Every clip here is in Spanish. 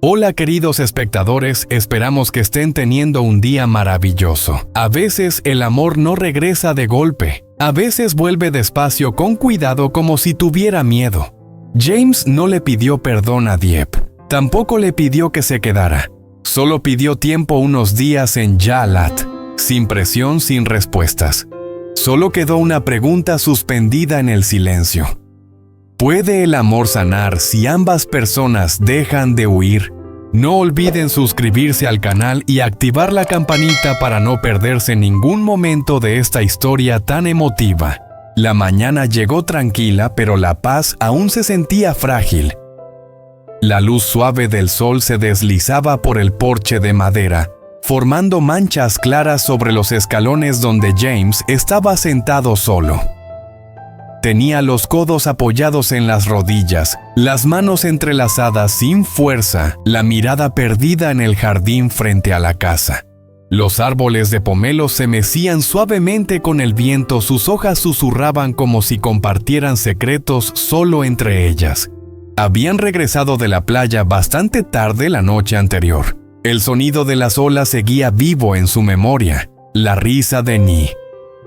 Hola queridos espectadores, esperamos que estén teniendo un día maravilloso. A veces el amor no regresa de golpe. A veces vuelve despacio con cuidado como si tuviera miedo. James no le pidió perdón a Dieppe. Tampoco le pidió que se quedara. Solo pidió tiempo unos días en Jalat, sin presión, sin respuestas. Solo quedó una pregunta suspendida en el silencio. ¿Puede el amor sanar si ambas personas dejan de huir? No olviden suscribirse al canal y activar la campanita para no perderse ningún momento de esta historia tan emotiva. La mañana llegó tranquila, pero la paz aún se sentía frágil. La luz suave del sol se deslizaba por el porche de madera, formando manchas claras sobre los escalones donde James estaba sentado solo. Tenía los codos apoyados en las rodillas, las manos entrelazadas sin fuerza, la mirada perdida en el jardín frente a la casa. Los árboles de pomelo se mecían suavemente con el viento, sus hojas susurraban como si compartieran secretos solo entre ellas. Habían regresado de la playa bastante tarde la noche anterior. El sonido de las olas seguía vivo en su memoria, la risa de Ni,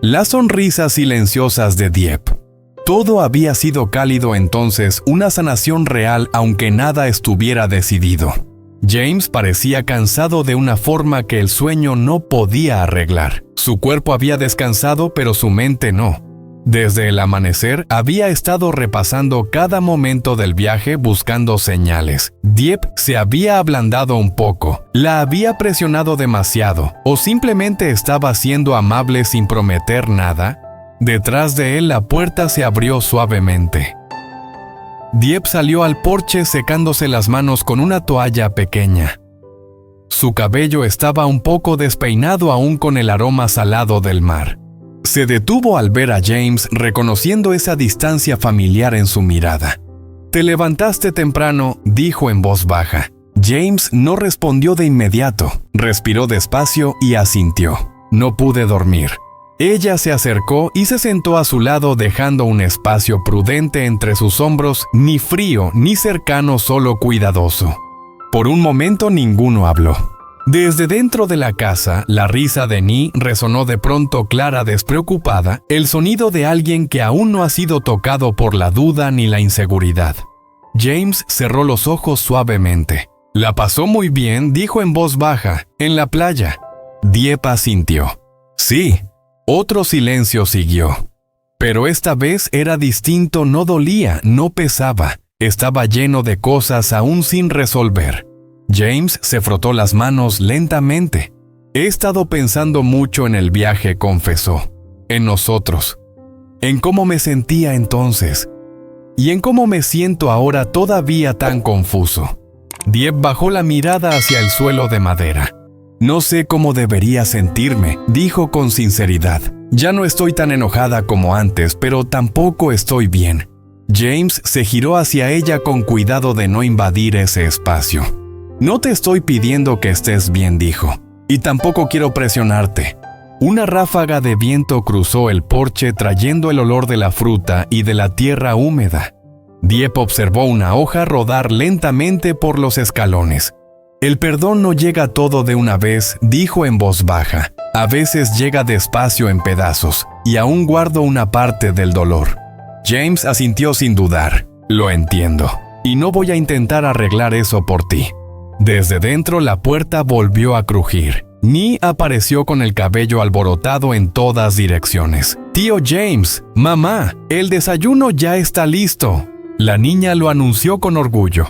las sonrisas silenciosas de Dieppe. Todo había sido cálido entonces, una sanación real aunque nada estuviera decidido. James parecía cansado de una forma que el sueño no podía arreglar. Su cuerpo había descansado, pero su mente no. Desde el amanecer había estado repasando cada momento del viaje buscando señales. Dieppe se había ablandado un poco, la había presionado demasiado, o simplemente estaba siendo amable sin prometer nada. Detrás de él la puerta se abrió suavemente. Dieppe salió al porche secándose las manos con una toalla pequeña. Su cabello estaba un poco despeinado aún con el aroma salado del mar. Se detuvo al ver a James, reconociendo esa distancia familiar en su mirada. «Te levantaste temprano», dijo en voz baja. James no respondió de inmediato, respiró despacio y asintió. «No pude dormir». Ella se acercó y se sentó a su lado dejando un espacio prudente entre sus hombros, ni frío ni cercano, solo cuidadoso. Por un momento ninguno habló. Desde dentro de la casa, la risa de Ni resonó de pronto clara, despreocupada, el sonido de alguien que aún no ha sido tocado por la duda ni la inseguridad. James cerró los ojos suavemente. «La pasó muy bien», dijo en voz baja, «en la playa». Dieppe asintió. «Sí». Otro silencio siguió. Pero esta vez era distinto, no dolía, no pesaba. Estaba lleno de cosas aún sin resolver. James se frotó las manos lentamente. «He estado pensando mucho en el viaje», confesó. «En nosotros. En cómo me sentía entonces. Y en cómo me siento ahora, todavía tan confuso». Dieppe bajó la mirada hacia el suelo de madera. «No sé cómo debería sentirme», dijo con sinceridad. «Ya no estoy tan enojada como antes, pero tampoco estoy bien». James se giró hacia ella con cuidado de no invadir ese espacio. «No te estoy pidiendo que estés bien», dijo. «Y tampoco quiero presionarte». Una ráfaga de viento cruzó el porche trayendo el olor de la fruta y de la tierra húmeda. Dieppe observó una hoja rodar lentamente por los escalones. «El perdón no llega todo de una vez», dijo en voz baja. «A veces llega despacio en pedazos, y aún guardo una parte del dolor». James asintió sin dudar. «Lo entiendo, y no voy a intentar arreglar eso por ti». Desde dentro la puerta volvió a crujir. Ni apareció con el cabello alborotado en todas direcciones. «Tío James, mamá, el desayuno ya está listo». La niña lo anunció con orgullo.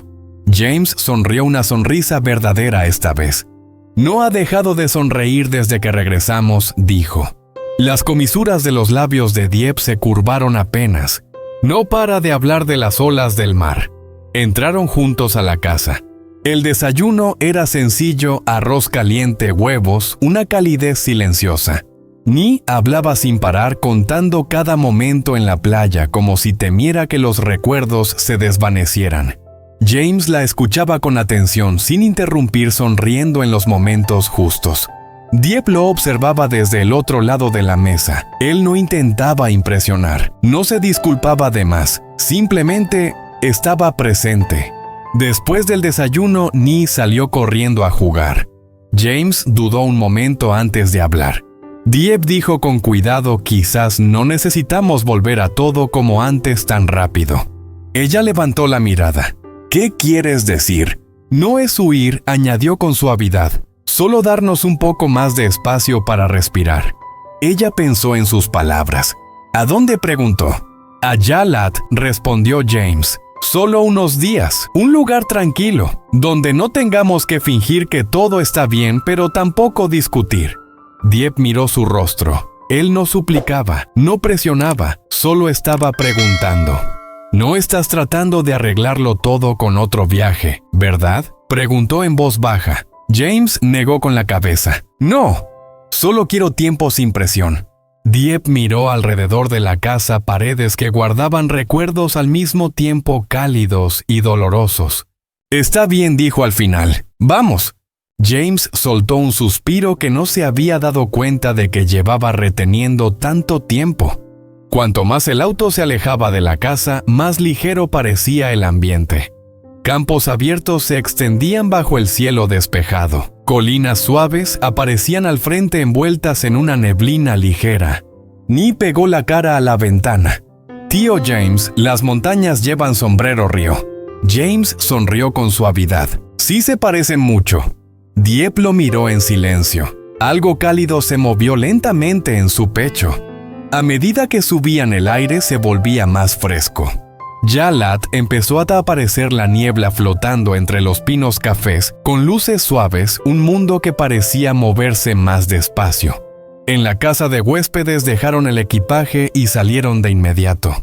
James sonrió una sonrisa verdadera esta vez. «No ha dejado de sonreír desde que regresamos», dijo. Las comisuras de los labios de Dieppe se curvaron apenas. No para de hablar de las olas del mar. Entraron juntos a la casa. El desayuno era sencillo: arroz caliente, huevos, una calidez silenciosa. Ni hablaba sin parar, contando cada momento en la playa como si temiera que los recuerdos se desvanecieran. James la escuchaba con atención, sin interrumpir, sonriendo en los momentos justos. Dieppe lo observaba desde el otro lado de la mesa. Él no intentaba impresionar, no se disculpaba de más, simplemente estaba presente. Después del desayuno, Nee salió corriendo a jugar. James dudó un momento antes de hablar. Dieppe dijo con cuidado: quizás no necesitamos volver a todo como antes tan rápido. Ella levantó la mirada. ¿Qué quieres decir? No es huir, añadió con suavidad. Solo darnos un poco más de espacio para respirar. Ella pensó en sus palabras. ¿A dónde?, preguntó. A Yalat, respondió James. Solo unos días, un lugar tranquilo, donde no tengamos que fingir que todo está bien, pero tampoco discutir. Dieppe miró su rostro. Él no suplicaba, no presionaba, solo estaba preguntando. «No estás tratando de arreglarlo todo con otro viaje, ¿verdad?», preguntó en voz baja. James negó con la cabeza. «No, solo quiero tiempo sin presión». Dieppe miró alrededor de la casa paredes que guardaban recuerdos al mismo tiempo cálidos y dolorosos. «Está bien», dijo al final. «Vamos». James soltó un suspiro que no se había dado cuenta de que llevaba reteniendo tanto tiempo. Cuanto más el auto se alejaba de la casa, más ligero parecía el ambiente. Campos abiertos se extendían bajo el cielo despejado. Colinas suaves aparecían al frente envueltas en una neblina ligera. Nee pegó la cara a la ventana. «Tío James, las montañas llevan sombrero», rió. James sonrió con suavidad. «Sí se parecen mucho». Dieppe lo miró en silencio. Algo cálido se movió lentamente en su pecho. A medida que subían, el aire se volvía más fresco. Yalat empezó a aparecer la niebla flotando entre los pinos cafés, con luces suaves, un mundo que parecía moverse más despacio. En la casa de huéspedes dejaron el equipaje y salieron de inmediato.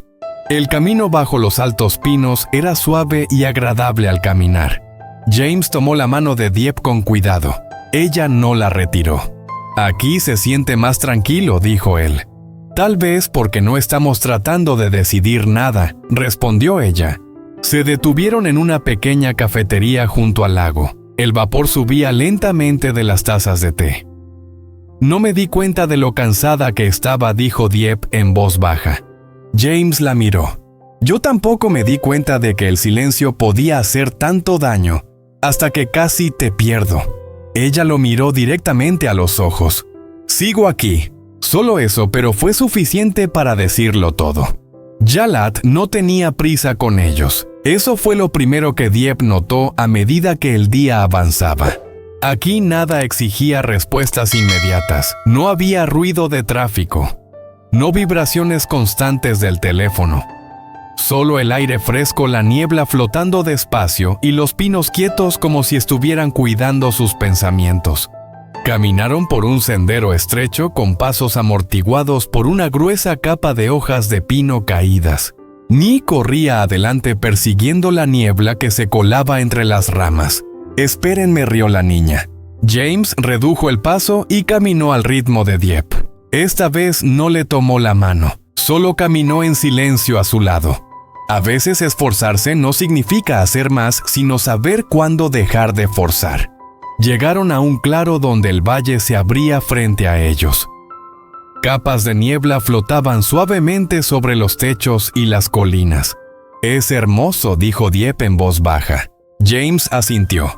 El camino bajo los altos pinos era suave y agradable al caminar. James tomó la mano de Dieppe con cuidado. Ella no la retiró. «Aquí se siente más tranquilo», dijo él. «Tal vez porque no estamos tratando de decidir nada», respondió ella. Se detuvieron en una pequeña cafetería junto al lago. El vapor subía lentamente de las tazas de té. «No me di cuenta de lo cansada que estaba», dijo Dieppe en voz baja. James la miró. «Yo tampoco me di cuenta de que el silencio podía hacer tanto daño, hasta que casi te pierdo». Ella lo miró directamente a los ojos. «Sigo aquí». Solo eso, pero fue suficiente para decirlo todo. Yalat no tenía prisa con ellos. Eso fue lo primero que Dieppe notó a medida que el día avanzaba. Aquí nada exigía respuestas inmediatas. No había ruido de tráfico. No vibraciones constantes del teléfono. Solo el aire fresco, la niebla flotando despacio y los pinos quietos como si estuvieran cuidando sus pensamientos. Caminaron por un sendero estrecho con pasos amortiguados por una gruesa capa de hojas de pino caídas. Nee corría adelante persiguiendo la niebla que se colaba entre las ramas. «Espérenme», rió la niña. James redujo el paso y caminó al ritmo de Dieppe. Esta vez no le tomó la mano, solo caminó en silencio a su lado. A veces esforzarse no significa hacer más, sino saber cuándo dejar de forzar. Llegaron a un claro donde el valle se abría frente a ellos. Capas de niebla flotaban suavemente sobre los techos y las colinas. «Es hermoso», dijo Dieppe en voz baja. James asintió.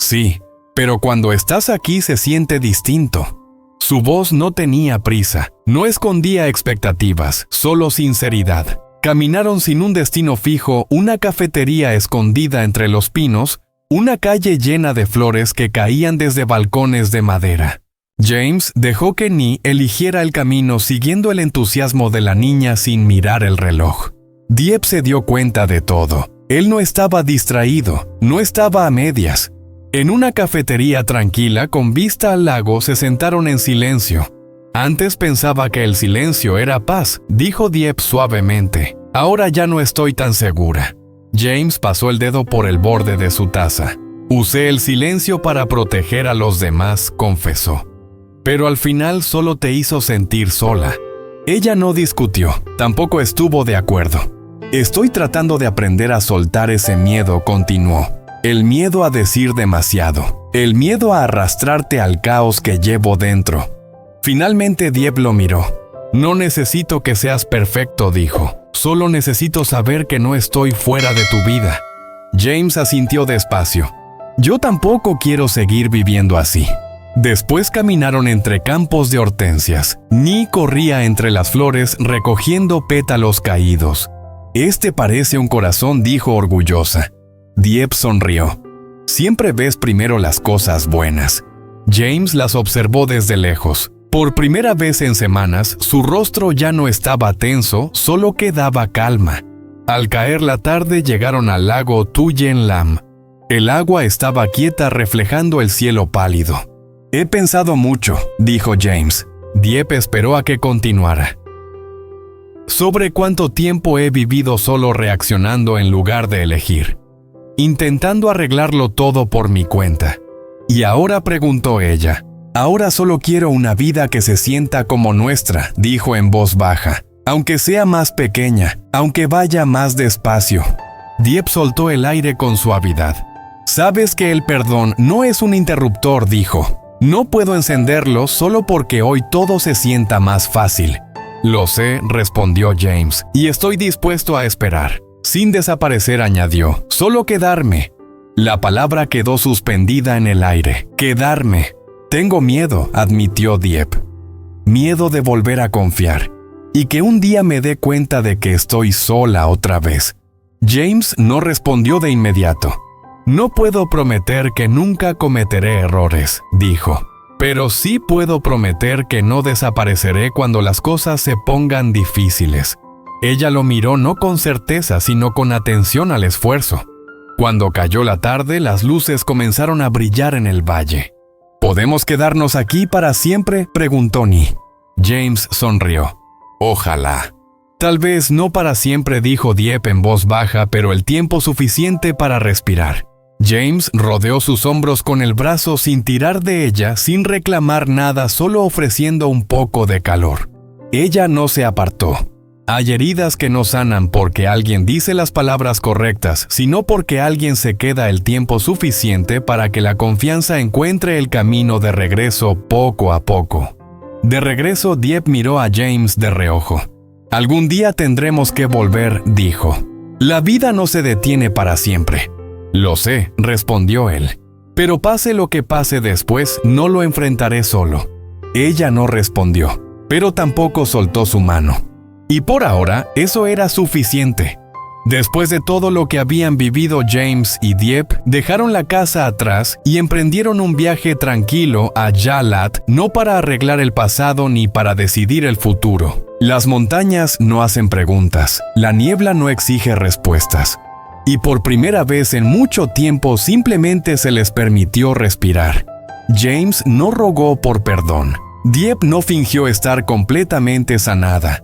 «Sí, pero cuando estás aquí se siente distinto». Su voz no tenía prisa, no escondía expectativas, solo sinceridad. Caminaron sin un destino fijo, una cafetería escondida entre los pinos, una calle llena de flores que caían desde balcones de madera. James dejó que Nee eligiera el camino siguiendo el entusiasmo de la niña sin mirar el reloj. Dieppe se dio cuenta de todo. Él no estaba distraído, no estaba a medias. En una cafetería tranquila con vista al lago se sentaron en silencio. «Antes pensaba que el silencio era paz», dijo Dieppe suavemente. «Ahora ya no estoy tan segura». James pasó el dedo por el borde de su taza. «Usé el silencio para proteger a los demás», confesó. «Pero al final solo te hizo sentir sola». Ella no discutió, tampoco estuvo de acuerdo. «Estoy tratando de aprender a soltar ese miedo», continuó. «El miedo a decir demasiado. El miedo a arrastrarte al caos que llevo dentro». Finalmente Dieppe lo miró. «No necesito que seas perfecto», dijo. «Solo necesito saber que no estoy fuera de tu vida». James asintió despacio. Yo tampoco quiero seguir viviendo así. Después caminaron entre campos de hortensias. Nee corría entre las flores recogiendo pétalos caídos. Este parece un corazón, dijo orgullosa. Dieppe sonrió. Siempre ves primero las cosas buenas. James las observó desde lejos. Por primera vez en semanas, su rostro ya no estaba tenso, solo quedaba calma. Al caer la tarde llegaron al lago Tuyen Lam. El agua estaba quieta reflejando el cielo pálido. He pensado mucho, dijo James. Dieppe esperó a que continuara. Sobre cuánto tiempo he vivido solo reaccionando en lugar de elegir. Intentando arreglarlo todo por mi cuenta. Y ahora, preguntó ella. Ahora solo quiero una vida que se sienta como nuestra, dijo en voz baja. Aunque sea más pequeña, aunque vaya más despacio. Dieppe soltó el aire con suavidad. Sabes que el perdón no es un interruptor, dijo. No puedo encenderlo solo porque hoy todo se sienta más fácil. Lo sé, respondió James, y estoy dispuesto a esperar. Sin desaparecer, añadió, solo quedarme. La palabra quedó suspendida en el aire. Quedarme. Tengo miedo, admitió Dieppe. Miedo de volver a confiar. Y que un día me dé cuenta de que estoy sola otra vez. James no respondió de inmediato. No puedo prometer que nunca cometeré errores, dijo. Pero sí puedo prometer que no desapareceré cuando las cosas se pongan difíciles. Ella lo miró no con certeza, sino con atención al esfuerzo. Cuando cayó la tarde, las luces comenzaron a brillar en el valle. ¿Podemos quedarnos aquí para siempre?, preguntó Nee. James sonrió. Ojalá. Tal vez no para siempre, dijo Dieppe en voz baja, pero el tiempo suficiente para respirar. James rodeó sus hombros con el brazo sin tirar de ella, sin reclamar nada, solo ofreciendo un poco de calor. Ella no se apartó. Hay heridas que no sanan porque alguien dice las palabras correctas, sino porque alguien se queda el tiempo suficiente para que la confianza encuentre el camino de regreso poco a poco. De regreso, Dieppe miró a James de reojo. Algún día tendremos que volver, dijo. La vida no se detiene para siempre. Lo sé, respondió él. Pero pase lo que pase después, no lo enfrentaré solo. Ella no respondió, pero tampoco soltó su mano. Y por ahora, eso era suficiente. Después de todo lo que habían vivido, James y Dieppe dejaron la casa atrás y emprendieron un viaje tranquilo a Jalat, no para arreglar el pasado ni para decidir el futuro. Las montañas no hacen preguntas, la niebla no exige respuestas. Y por primera vez en mucho tiempo simplemente se les permitió respirar. James no rogó por perdón. Dieppe no fingió estar completamente sanada.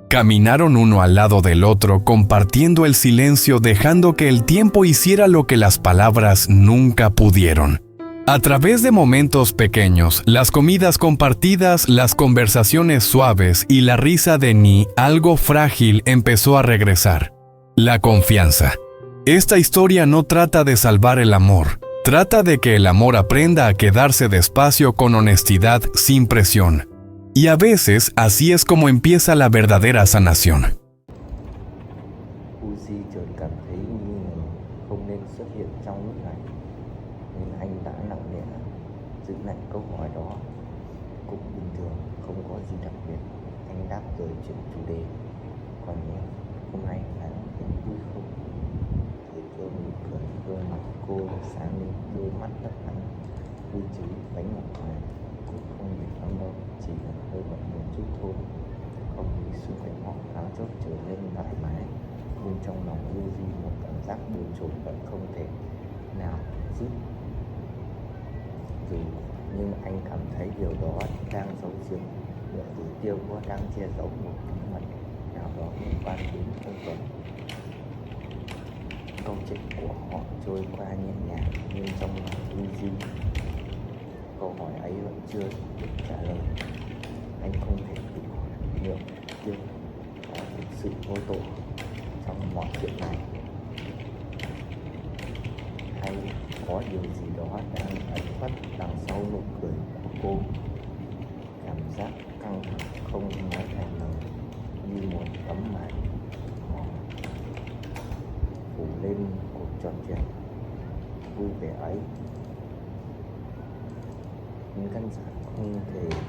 Caminaron uno al lado del otro, compartiendo el silencio, dejando que el tiempo hiciera lo que las palabras nunca pudieron. A través de momentos pequeños, las comidas compartidas, las conversaciones suaves y la risa de Nee, algo frágil empezó a regresar. La confianza. Esta historia no trata de salvar el amor. Trata de que el amor aprenda a quedarse despacio con honestidad, sin presión. Y a veces así es como empieza la verdadera sanación. Uzi chợt cảm thấy nghi ngờ không nên xuất hiện trong lúc này, nên anh đã lặng lẽ giữ lại câu hỏi đó. Cũng bình thường, không có gì đặc biệt, anh đáp rồi chuyển chủ đề. Còn em, hôm nay anh thấy vui không? Thấy cô mỉm cười, gương mặt cô sáng lên, đôi mắt lấp lánh, vui chứ bánh ngọt ngào. Cũng không mệt lắm đâu, chỉ là hơi bận một chút thôi. Không khí xung quanh họ thoáng chốc trở nên thoải mái, nhưng trong lòng Uzi một cảm giác bồn chồn vẫn không thể nào dứt. Nhưng anh cảm thấy điều đó đang giấu giếm, nửa tử tiêu có đang che giấu một bí mật nào đó liên quan đến ông Tuấn. Câu chuyện của họ trôi qua nhẹ nhàng, nhưng trong lòng Uzi, câu hỏi ấy vẫn chưa được trả lời. Anh không thể tự hỏi liệu Tiêu có thực sự vô tội trong mọi chuyện này, hay có điều gì đó đang ẩn khuất đằng sau nụ cười của cô. Cảm giác căng thẳng không nói thành lời, như một tấm màn phủ lên cuộc tròn trịa vui vẻ ấy, nhưng khán giả không thể